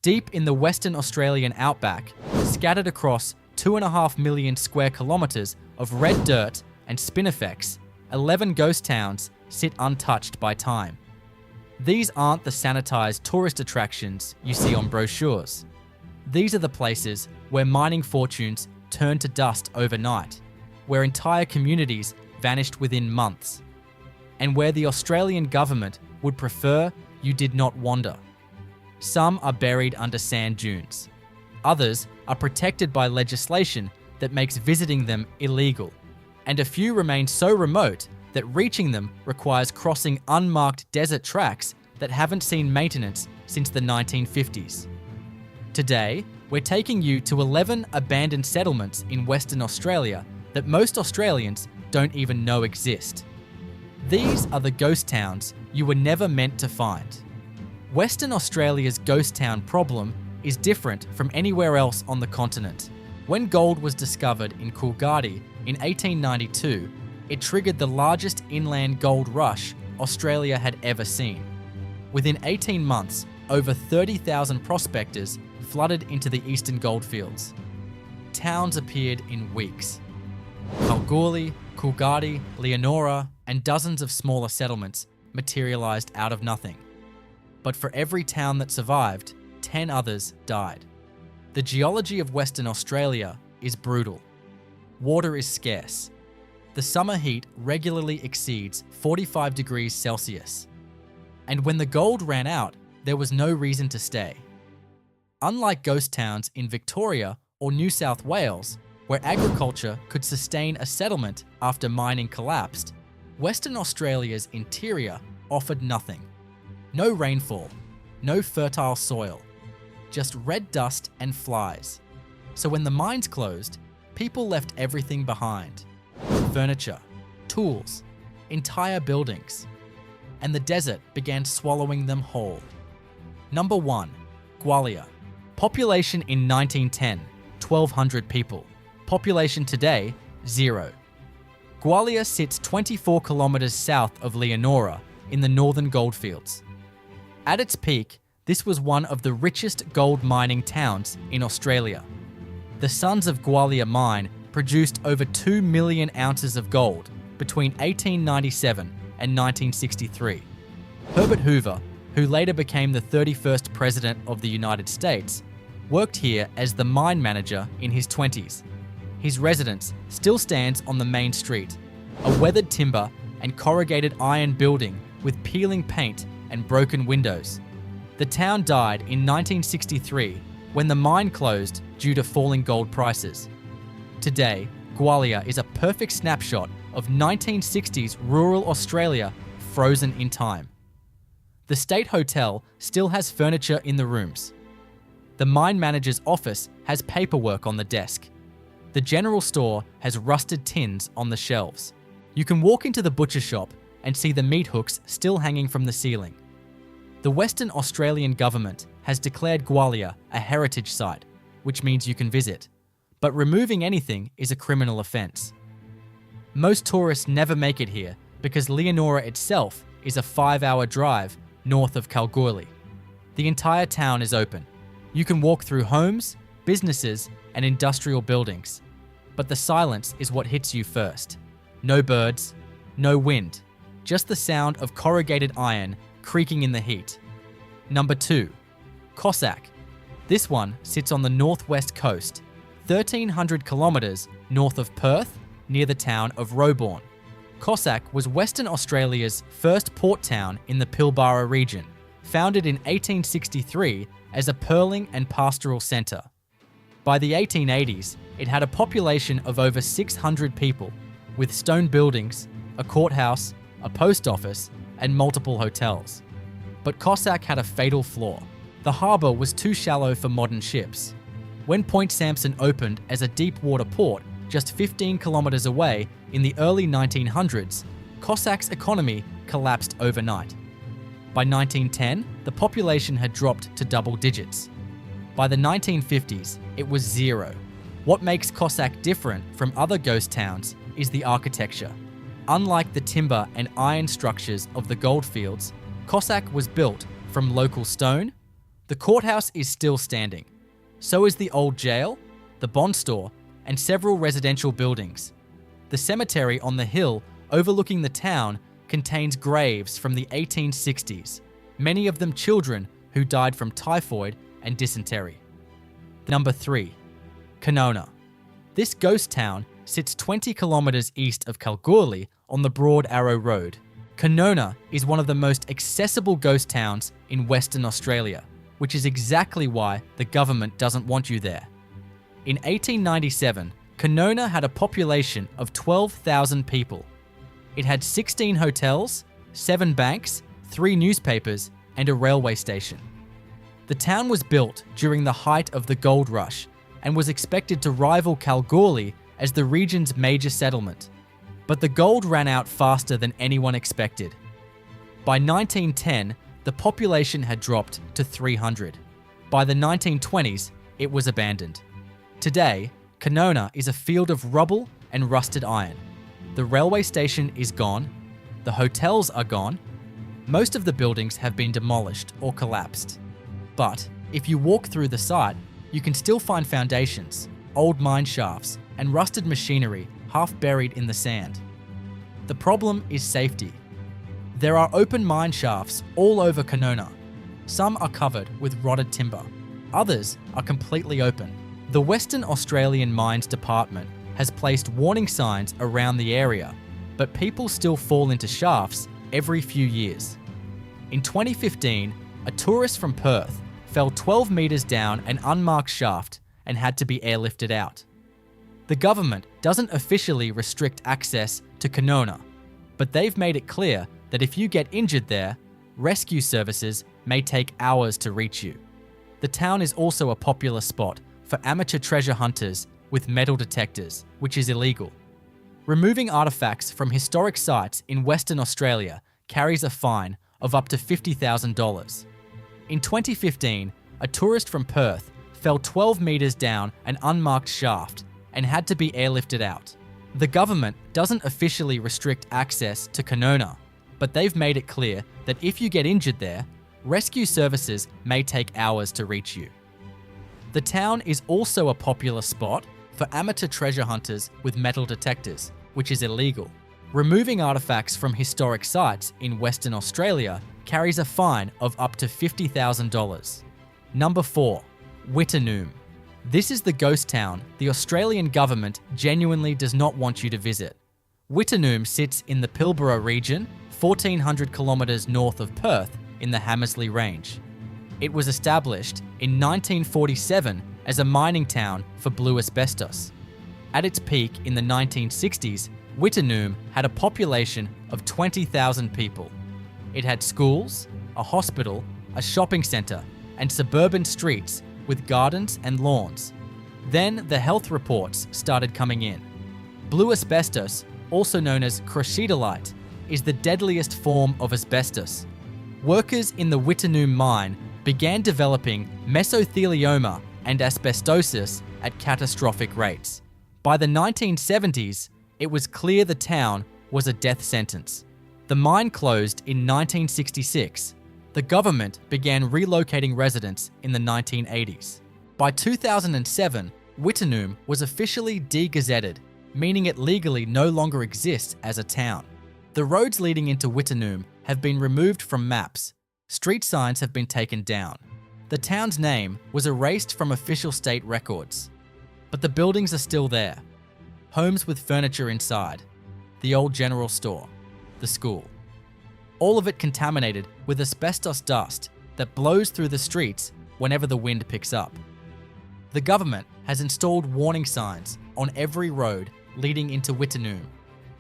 Deep in the Western Australian outback, scattered across 2.5 million square kilometres of red dirt and spinifex, 11 ghost towns sit untouched by time. These aren't the sanitised tourist attractions you see on brochures. These are the places where mining fortunes turn to dust overnight, where entire communities vanished within months, and where the Australian government would prefer you did not wander. Some are buried under sand dunes. Others are protected by legislation that makes visiting them illegal. And a few remain so remote that reaching them requires crossing unmarked desert tracks that haven't seen maintenance since the 1950s. Today, we're taking you to 11 abandoned settlements in Western Australia that most Australians don't even know exist. These are the ghost towns you were never meant to find. Western Australia's ghost town problem is different from anywhere else on the continent. When gold was discovered in Coolgardie in 1892, it triggered the largest inland gold rush Australia had ever seen. Within 18 months, over 30,000 prospectors flooded into the eastern goldfields. Towns appeared in weeks. Kalgoorlie, Coolgardie, Leonora, and dozens of smaller settlements materialised out of nothing. But for every town that survived, 10 others died. The geology of Western Australia is brutal. Water is scarce. The summer heat regularly exceeds 45 degrees Celsius. And when the gold ran out, there was no reason to stay. Unlike ghost towns in Victoria or New South Wales, where agriculture could sustain a settlement after mining collapsed, Western Australia's interior offered nothing. No rainfall, no fertile soil, just red dust and flies. So when the mines closed, people left everything behind. Furniture, tools, entire buildings. And the desert began swallowing them whole. Number 1, Gwalia. Population in 1910, 1,200 people. Population today, 0. Gwalia sits 24 kilometres south of Leonora in the northern goldfields. At its peak, this was one of the richest gold mining towns in Australia. The Sons of Gwalia mine produced over 2 million ounces of gold between 1897 and 1963. Herbert Hoover, who later became the 31st President of the United States, worked here as the mine manager in his 20s. His residence still stands on the main street, a weathered timber and corrugated iron building with peeling paint and broken windows. The town died in 1963 when the mine closed due to falling gold prices. Today, Gwalia is a perfect snapshot of 1960s rural Australia frozen in time. The State Hotel still has furniture in the rooms. The mine manager's office has paperwork on the desk. The general store has rusted tins on the shelves. You can walk into the butcher shop and see the meat hooks still hanging from the ceiling. The Western Australian government has declared Gwalia a heritage site, which means you can visit. But removing anything is a criminal offence. Most tourists never make it here because Leonora itself is a 5-hour drive north of Kalgoorlie. The entire town is open. You can walk through homes, businesses, and industrial buildings. But the silence is what hits you first. No birds, no wind, just the sound of corrugated iron creaking in the heat. Number 2, Cossack. This one sits on the northwest coast, 1,300 kilometres north of Perth, near the town of Roebourne. Cossack was Western Australia's first port town in the Pilbara region, founded in 1863 as a pearling and pastoral centre. By the 1880s, it had a population of over 600 people, with stone buildings, a courthouse, a post office, and multiple hotels. But Cossack had a fatal flaw. The harbour was too shallow for modern ships. When Point Sampson opened as a deep water port just 15 kilometres away in the early 1900s, Cossack's economy collapsed overnight. By 1910, the population had dropped to double digits. By the 1950s, it was 0. What makes Cossack different from other ghost towns is the architecture. Unlike the timber and iron structures of the goldfields, Cossack was built from local stone, The courthouse is still standing. So is the old jail, the bond store, and several residential buildings. The cemetery on the hill overlooking the town contains graves from the 1860s, many of them children who died from typhoid and dysentery. Number 3. Kanowna. This ghost town sits 20 kilometers east of Kalgoorlie on the Broad Arrow Road. Kanowna is one of the most accessible ghost towns in Western Australia, which is exactly why the government doesn't want you there. In 1897, Kanowna had a population of 12,000 people. It had 16 hotels, 7 banks, 3 newspapers, and a railway station. The town was built during the height of the gold rush and was expected to rival Kalgoorlie as the region's major settlement. But the gold ran out faster than anyone expected. By 1910, the population had dropped to 300. By the 1920s, it was abandoned. Today, Kanowna is a field of rubble and rusted iron. The railway station is gone. The hotels are gone. Most of the buildings have been demolished or collapsed. But if you walk through the site, you can still find foundations, old mine shafts, and rusted machinery half buried in the sand. The problem is safety. There are open mine shafts all over Kanowna. Some are covered with rotted timber. Others are completely open. The Western Australian Mines Department has placed warning signs around the area, but people still fall into shafts every few years. In 2015, a tourist from Perth fell 12 metres down an unmarked shaft and had to be airlifted out. The government doesn't officially restrict access to Kanowna, but they've made it clear that if you get injured there, rescue services may take hours to reach you. The town is also a popular spot for amateur treasure hunters with metal detectors, which is illegal. Removing artifacts from historic sites in Western Australia carries a fine of up to $50,000. In 2015, a tourist from Perth fell 12 metres down an unmarked shaft and had to be airlifted out. The government doesn't officially restrict access to Kanowna, but they've made it clear that if you get injured there, rescue services may take hours to reach you. The town is also a popular spot for amateur treasure hunters with metal detectors, which is illegal. Removing artifacts from historic sites in Western Australia carries a fine of up to $50,000. Number 4. Wittenoom. This is the ghost town the Australian government genuinely does not want you to visit. Wittenoom sits in the Pilbara region, 1,400 kilometres north of Perth in the Hamersley Range. It was established in 1947 as a mining town for blue asbestos. At its peak in the 1960s, Wittenoom had a population of 20,000 people. It had schools, a hospital, a shopping centre, and suburban streets with gardens and lawns. Then the health reports started coming in. Blue asbestos, also known as crushedolite, is the deadliest form of asbestos. Workers in the Wittenoom mine began developing mesothelioma and asbestosis at catastrophic rates. By the 1970s, it was clear the town was a death sentence. The mine closed in 1966. The government began relocating residents in the 1980s. By 2007, Wittenoom was officially de-gazetted, meaning it legally no longer exists as a town. The roads leading into Wittenoom have been removed from maps. Street signs have been taken down. The town's name was erased from official state records. But the buildings are still there. Homes with furniture inside. The old general store. The school. All of it contaminated with asbestos dust that blows through the streets whenever the wind picks up. The government has installed warning signs on every road leading into Wittenoom,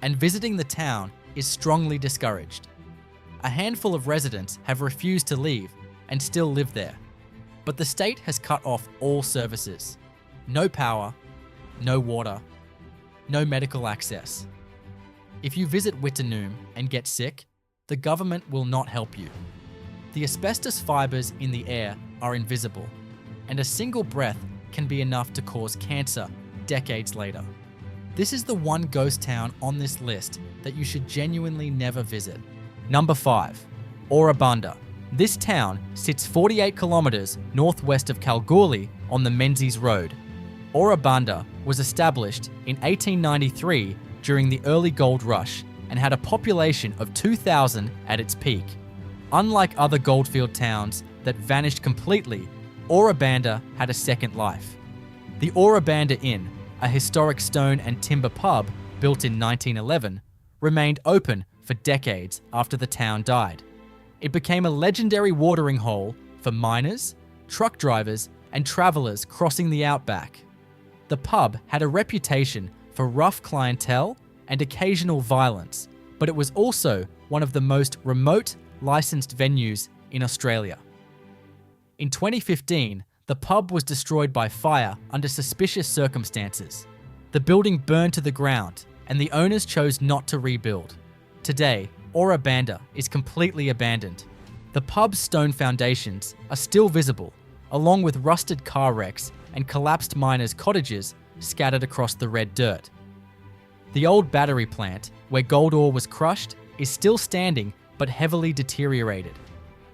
and visiting the town is strongly discouraged. A handful of residents have refused to leave and still live there, but the state has cut off all services. No power, no water, no medical access. If you visit Wittenoom and get sick, the government will not help you. The asbestos fibres in the air are invisible, and a single breath can be enough to cause cancer decades later. This is the one ghost town on this list that you should genuinely never visit. Number 5. Ora Banda. This town sits 48 kilometers northwest of Kalgoorlie on the Menzies Road. Ora Banda was established in 1893 during the early gold rush and had a population of 2,000 at its peak. Unlike other goldfield towns that vanished completely, Ora Banda had a second life. The Ora Banda Inn, a historic stone and timber pub built in 1911, remained open for decades after the town died. It became a legendary watering hole for miners, truck drivers, and travelers crossing the Outback. The pub had a reputation for rough clientele and occasional violence, but it was also one of the most remote licensed venues in Australia. In 2015, the pub was destroyed by fire under suspicious circumstances. The building burned to the ground, and the owners chose not to rebuild. Today, Ora Banda is completely abandoned. The pub's stone foundations are still visible, along with rusted car wrecks and collapsed miners' cottages scattered across the red dirt. The old battery plant, where gold ore was crushed, is still standing but heavily deteriorated.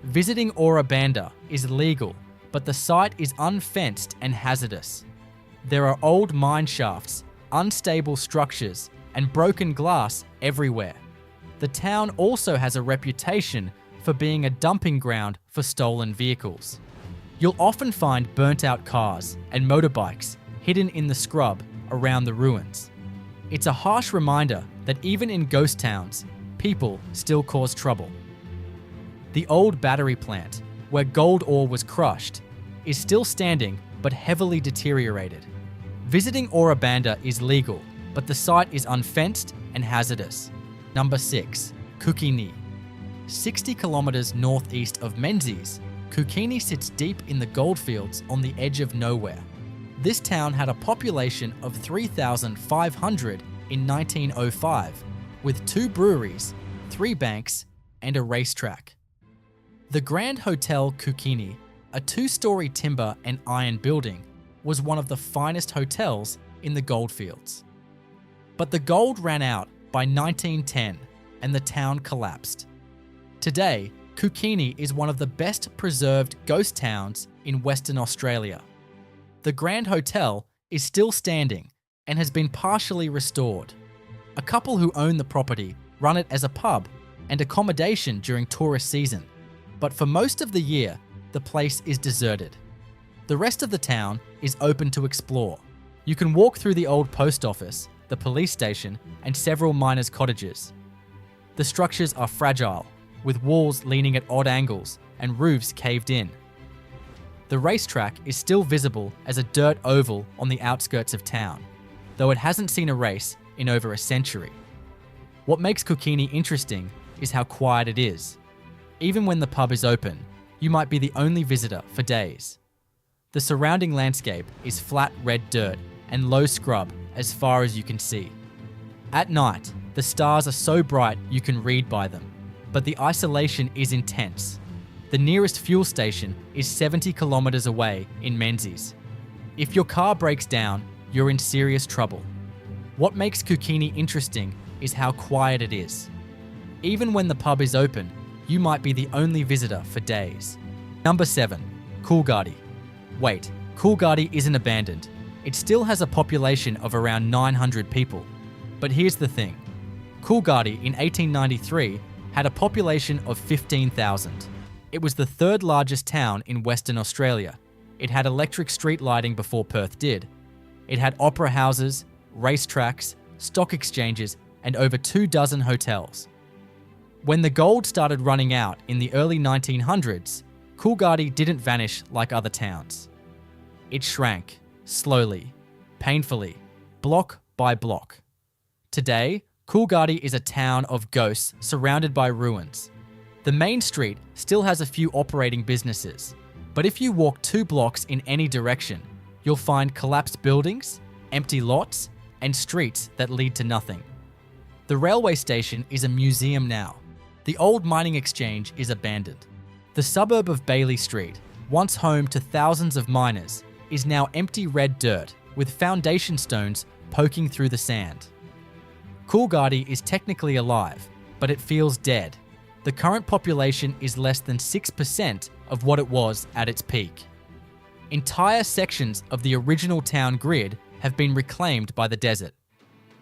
Visiting Ora Banda is legal, but the site is unfenced and hazardous. There are old mine shafts, unstable structures, and broken glass everywhere. The town also has a reputation for being a dumping ground for stolen vehicles. You'll often find burnt-out cars and motorbikes hidden in the scrub around the ruins. It's a harsh reminder that even in ghost towns, people still cause trouble. The old battery plant, where gold ore was crushed, is still standing but heavily deteriorated. Visiting Ora Banda is legal, but the site is unfenced and hazardous. Number 6. Kookynie. 60 kilometers northeast of Menzies, Kookynie sits deep in the goldfields on the edge of nowhere. This town had a population of 3,500 in 1905, with 2 breweries, 3 banks, and a racetrack. The Grand Hotel Kookynie, a 2-story timber and iron building, was one of the finest hotels in the goldfields. But the gold ran out by 1910 and the town collapsed. Today, Kookynie is one of the best preserved ghost towns in Western Australia. The Grand Hotel is still standing and has been partially restored. A couple who own the property run it as a pub and accommodation during tourist season, but for most of the year, the place is deserted. The rest of the town is open to explore. You can walk through the old post office, the police station, and several miners' cottages. The structures are fragile, with walls leaning at odd angles and roofs caved in. The racetrack is still visible as a dirt oval on the outskirts of town, though it hasn't seen a race in over a century. What makes Kookynie interesting is how quiet it is. Even when the pub is open, you might be the only visitor for days. The surrounding landscape is flat red dirt and low scrub as far as you can see. At night, the stars are so bright you can read by them, but the isolation is intense. The nearest fuel station is 70 kilometers away in Menzies. If your car breaks down, you're in serious trouble. What makes Kookynie interesting is how quiet it is. Even when the pub is open, you might be the only visitor for days. Number 7. Coolgardie. Wait, Coolgardie isn't abandoned. It still has a population of around 900 people. But here's the thing. Coolgardie in 1893 had a population of 15,000. It was the 3rd largest town in Western Australia. It had electric street lighting before Perth did. It had opera houses, racetracks, stock exchanges, and over 24 hotels. When the gold started running out in the early 1900s, Coolgardie didn't vanish like other towns. It shrank, slowly, painfully, block by block. Today, Coolgardie is a town of ghosts surrounded by ruins. The main street still has a few operating businesses, but if you walk 2 blocks in any direction, you'll find collapsed buildings, empty lots, and streets that lead to nothing. The railway station is a museum now. The old mining exchange is abandoned. The suburb of Bailey Street, once home to thousands of miners, is now empty red dirt with foundation stones poking through the sand. Coolgardie is technically alive, but it feels dead. The current population is less than 6% of what it was at its peak. Entire sections of the original town grid have been reclaimed by the desert.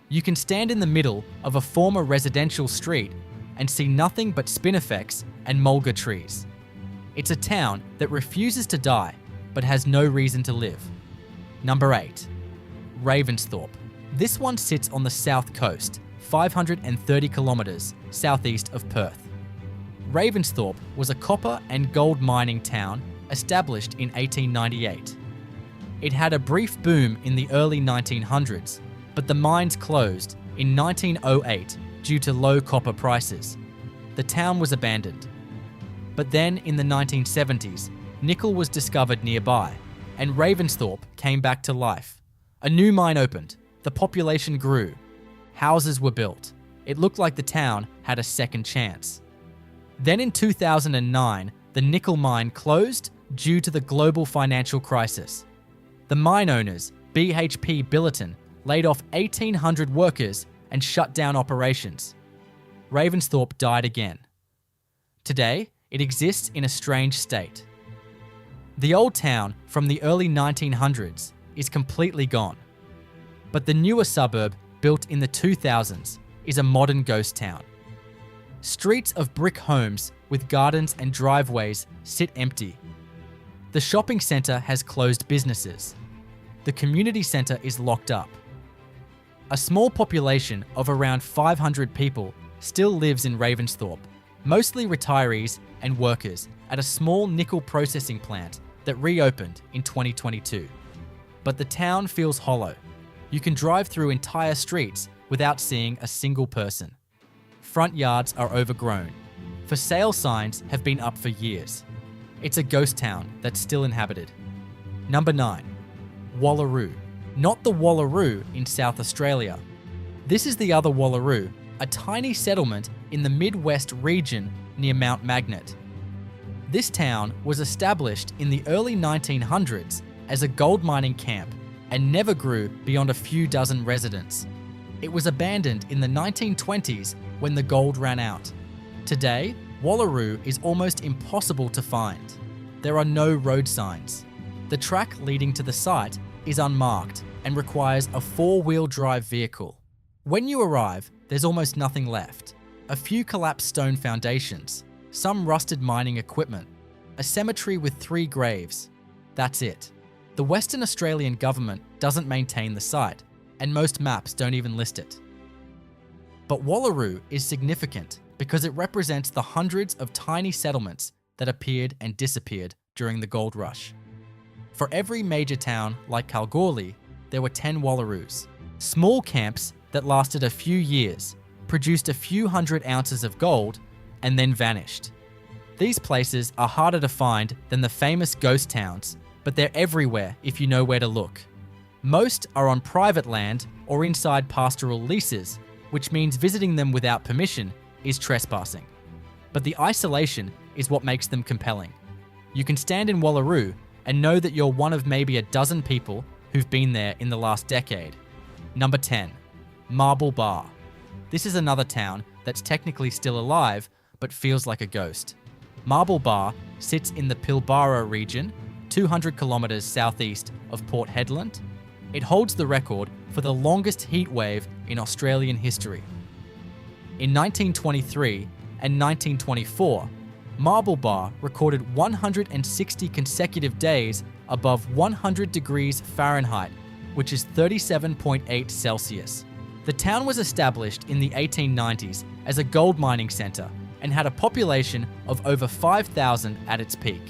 You can stand in the middle of a former residential street and see nothing but spinifex and mulga trees. It's a town that refuses to die but has no reason to live. Number 8. Ravensthorpe. This one sits on the south coast, 530 kilometers southeast of Perth. Ravensthorpe was a copper and gold mining town established in 1898. It had a brief boom in the early 1900s, but the mines closed in 1908 due to low copper prices. The town was abandoned. But then in the 1970s, nickel was discovered nearby, and Ravensthorpe came back to life. A new mine opened, the population grew, houses were built. It looked like the town had a second chance. Then in 2009, the nickel mine closed due to the global financial crisis. The mine owners, BHP Billiton, laid off 1,800 workers and shut down operations. Ravensthorpe died again. Today, it exists in a strange state. The old town from the early 1900s is completely gone. But the newer suburb, built in the 2000s, is a modern ghost town. Streets of brick homes with gardens and driveways sit empty. The shopping centre has closed businesses. The community centre is locked up. A small population of around 500 people still lives in Ravensthorpe, mostly retirees and workers at a small nickel processing plant that reopened in 2022. But the town feels hollow. You can drive through entire streets without seeing a single person. Front yards are overgrown. For sale signs have been up for years. It's a ghost town that's still inhabited. Number 9. Wallaroo. Not the Wallaroo in South Australia. This is the other Wallaroo, a tiny settlement in the Midwest region near Mount Magnet. This town was established in the early 1900s as a gold mining camp and never grew beyond a few dozen residents. It was abandoned in the 1920s when the gold ran out. Today, Wallaroo is almost impossible to find. There are no road signs. The track leading to the site is unmarked and requires a four-wheel drive vehicle. When you arrive, there's almost nothing left. A few collapsed stone foundations, some rusted mining equipment, a cemetery with 3 graves. That's it. The Western Australian government doesn't maintain the site, and most maps don't even list it. But Wallaroo is significant because it represents the hundreds of tiny settlements that appeared and disappeared during the gold rush. For every major town like Kalgoorlie, there were 10 Wallaroos. Small camps that lasted a few years, produced a few hundred ounces of gold, and then vanished. These places are harder to find than the famous ghost towns, but they're everywhere if you know where to look. Most are on private land or inside pastoral leases, which means visiting them without permission is trespassing. But the isolation is what makes them compelling. You can stand in Wallaroo and know that you're one of maybe a dozen people who've been there in the last decade. Number 10. Marble Bar. This is another town that's technically still alive, but feels like a ghost. Marble Bar sits in the Pilbara region, 200 kilometers southeast of Port Hedland. It holds the record for the longest heat wave in Australian history. In 1923 and 1924, Marble Bar recorded 160 consecutive days above 100 degrees Fahrenheit, which is 37.8 Celsius. The town was established in the 1890s as a gold mining centre and had a population of over 5,000 at its peak.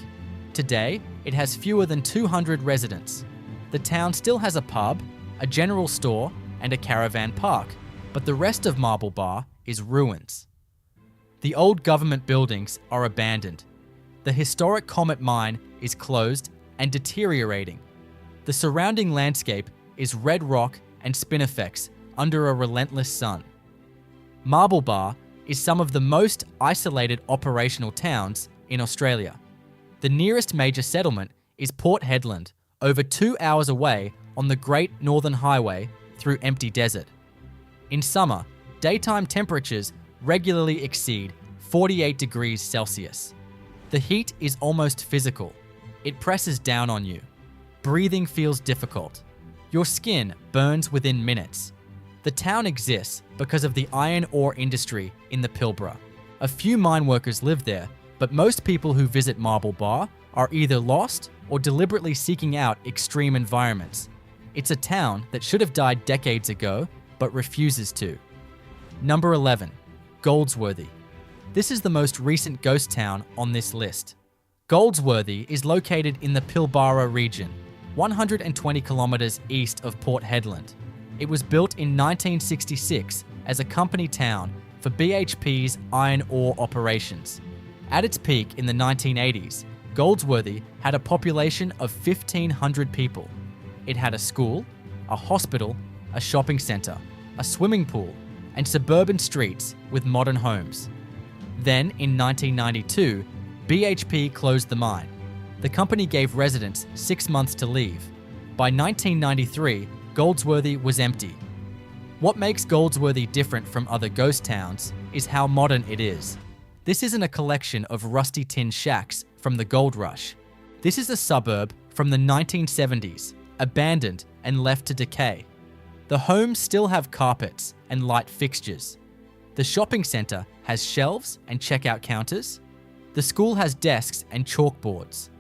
Today, it has fewer than 200 residents. The town still has a pub, a general store, and a caravan park, but the rest of Marble Bar is ruins. The old government buildings are abandoned. The historic Comet mine is closed and deteriorating. The surrounding landscape is red rock and spinifex under a relentless sun. Marble Bar is some of the most isolated operational towns in Australia. The nearest major settlement is Port Hedland, over 2 hours away on the Great Northern Highway through empty desert. In summer, daytime temperatures regularly exceed 48 degrees Celsius. The heat is almost physical. It presses down on you. Breathing feels difficult. Your skin burns within minutes. The town exists because of the iron ore industry in the Pilbara. A few mine workers live there, but most people who visit Marble Bar are either lost or deliberately seeking out extreme environments. It's a town that should have died decades ago, but refuses to. Number 11, Goldsworthy. This is the most recent ghost town on this list. Goldsworthy is located in the Pilbara region, 120 kilometers east of Port Hedland. It was built in 1966 as a company town for BHP's iron ore operations. At its peak in the 1980s, Goldsworthy had a population of 1,500 people. It had a school, a hospital, a shopping centre, a swimming pool, and suburban streets with modern homes. Then, in 1992, BHP closed the mine. The company gave residents 6 months to leave. By 1993, Goldsworthy was empty. What makes Goldsworthy different from other ghost towns is how modern it is. This isn't a collection of rusty tin shacks from the gold rush. This is a suburb from the 1970s, abandoned and left to decay. The homes still have carpets and light fixtures. The shopping centre has shelves and checkout counters. The school has desks and chalkboards.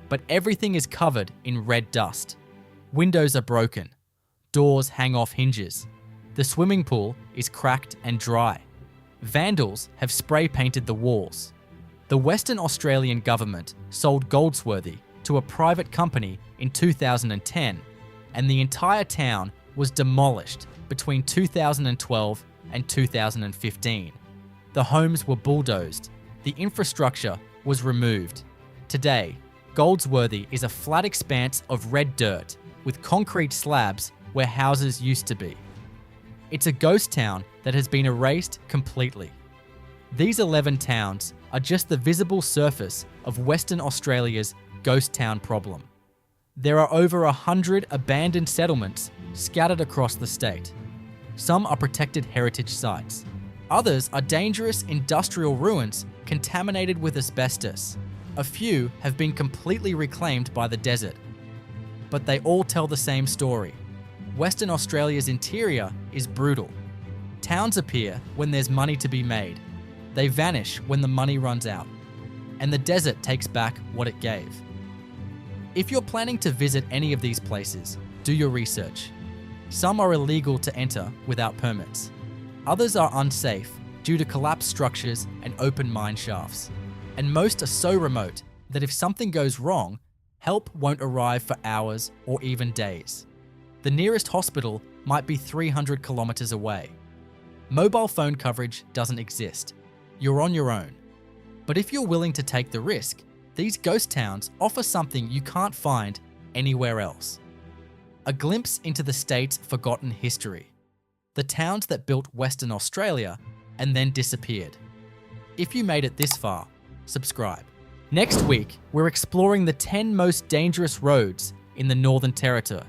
But everything is covered in red dust. Windows are broken. Doors hang off hinges. The swimming pool is cracked and dry. Vandals have spray painted the walls. The Western Australian government sold Goldsworthy to a private company in 2010, and the entire town was demolished between 2012 and 2015. The homes were bulldozed. The infrastructure was removed. Today, Goldsworthy is a flat expanse of red dirt with concrete slabs where houses used to be. It's a ghost town that has been erased completely. These 11 towns are just the visible surface of Western Australia's ghost town problem. There are over 100 abandoned settlements scattered across the state. Some are protected heritage sites. Others are dangerous industrial ruins contaminated with asbestos. A few have been completely reclaimed by the desert. But they all tell the same story. Western Australia's interior is brutal. Towns appear when there's money to be made. They vanish when the money runs out. And the desert takes back what it gave. If you're planning to visit any of these places, do your research. Some are illegal to enter without permits. Others are unsafe due to collapsed structures and open mine shafts. And most are so remote that if something goes wrong, help won't arrive for hours or even days. The nearest hospital might be 300 kilometers away. Mobile phone coverage doesn't exist. You're on your own. But if you're willing to take the risk, these ghost towns offer something you can't find anywhere else. A glimpse into the state's forgotten history. The towns that built Western Australia and then disappeared. If you made it this far, subscribe. Next week, we're exploring the 10 most dangerous roads in the Northern Territory.